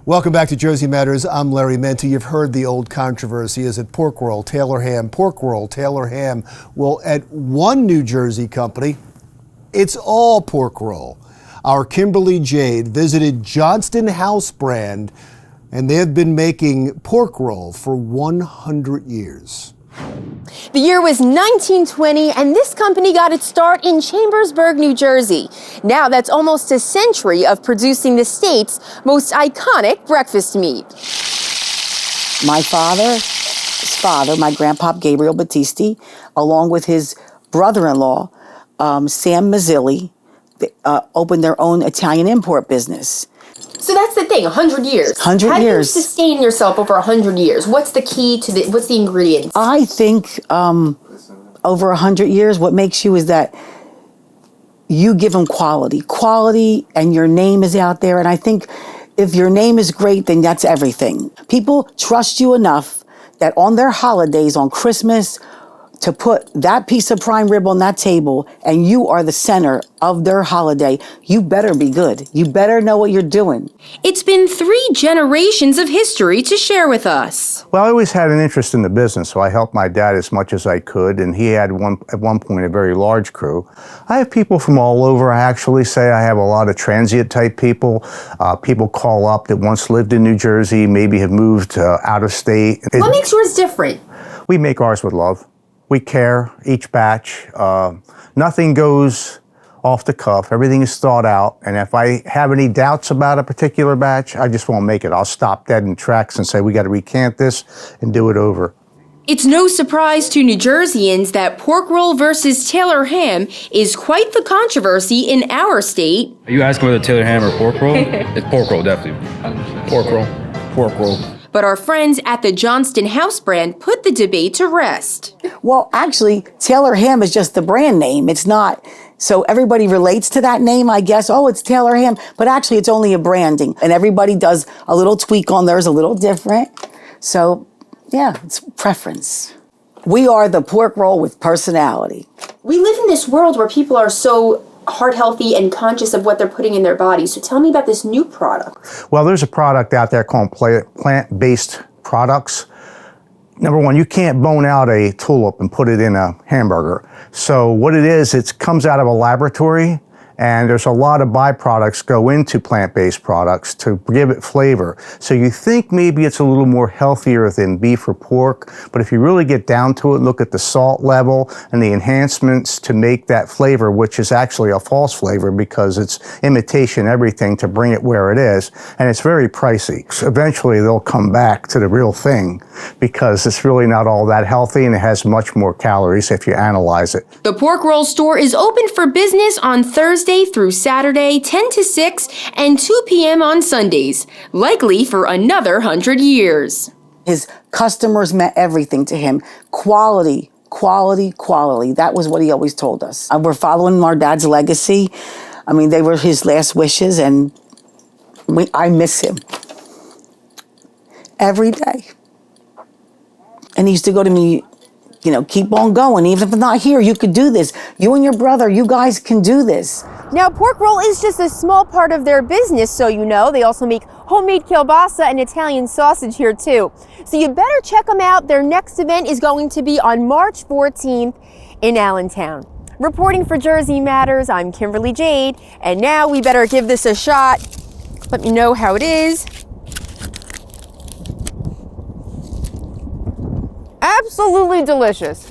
Welcome back to Jersey Matters. I'm Larry Menta. You've heard the old controversy. Is it pork roll, Taylor ham, pork roll, Taylor ham? Well, at one New Jersey company, it's all pork roll. Our Kimberly Jade visited Johnston House Brand, and they have been making pork roll for 100 years. The year was 1920, and this company got its start in Chambersburg, New Jersey. Now that's almost a century of producing the state's most iconic breakfast meat. My father's father, my grandpa Gabriel Battisti, along with his brother-in-law, Sam Mazzilli, opened their own Italian import business. So that's the thing, 100 years. 100 years. How do you sustain yourself over 100 years? What's the key to what's the ingredients? I think over 100 years, what makes you is that you give them quality, and your name is out there. And I think if your name is great, then that's everything. People trust you enough that on their holidays, on Christmas, to put that piece of prime rib on that table, and you are the center of their holiday, you better be good. You better know what you're doing. It's been 3 generations of history to share with us. Well, I always had an interest in the business, so I helped my dad as much as I could, and he had at one point a very large crew. I have people from all over. I actually say I have a lot of transient type people. People call up that once lived in New Jersey, maybe have moved out of state. What makes yours different? We make ours with love. We care each batch. Nothing goes off the cuff. Everything is thought out. And if I have any doubts about a particular batch, I just won't make it. I'll stop dead in tracks and say, we got to recant this and do it over. It's no surprise to New Jerseyans that pork roll versus Taylor ham is quite the controversy in our state. Are you asking whether Taylor ham or pork roll? It's pork roll, definitely. Pork roll. Pork roll. But our friends at the Johnston House Brand put the debate to rest. Well, actually, Taylor ham is just the brand name. It's not. So everybody relates to that name, I guess. Oh, it's Taylor ham. But actually, it's only a branding. And everybody does a little tweak on theirs, a little different. So, yeah, it's preference. We are the pork roll with personality. We live in this world where people are so heart healthy and conscious of what they're putting in their bodies. So tell me about this new product. Well, there's a product out there called plant-based products. Number one, you can't bone out a tulip and put it in a hamburger. So what it is, it comes out of a laboratory, and there's a lot of byproducts go into plant-based products to give it flavor. So you think maybe it's a little more healthier than beef or pork, but if you really get down to it, look at the salt level and the enhancements to make that flavor, which is actually a false flavor because it's imitation everything to bring it where it is, and it's very pricey. So eventually they'll come back to the real thing because it's really not all that healthy and it has much more calories if you analyze it. The Pork Roll store is open for business on Thursday through Saturday, 10 to 6 and 2 p.m. on Sundays, likely for another 100 years. His customers meant everything to him. Quality, quality, quality. That was what he always told us. We're following our dad's legacy. I mean, they were his last wishes, and I miss him every day. And he used to go to me, you know, keep on going. Even if I'm not here, you could do this. You and your brother, you guys can do this. Now, pork roll is just a small part of their business, so you know. They also make homemade kielbasa and Italian sausage here, too. So you better check them out. Their next event is going to be on March 14th in Allentown. Reporting for Jersey Matters, I'm Kimberly Jade. And now we better give this a shot. Let me know how it is. Absolutely delicious.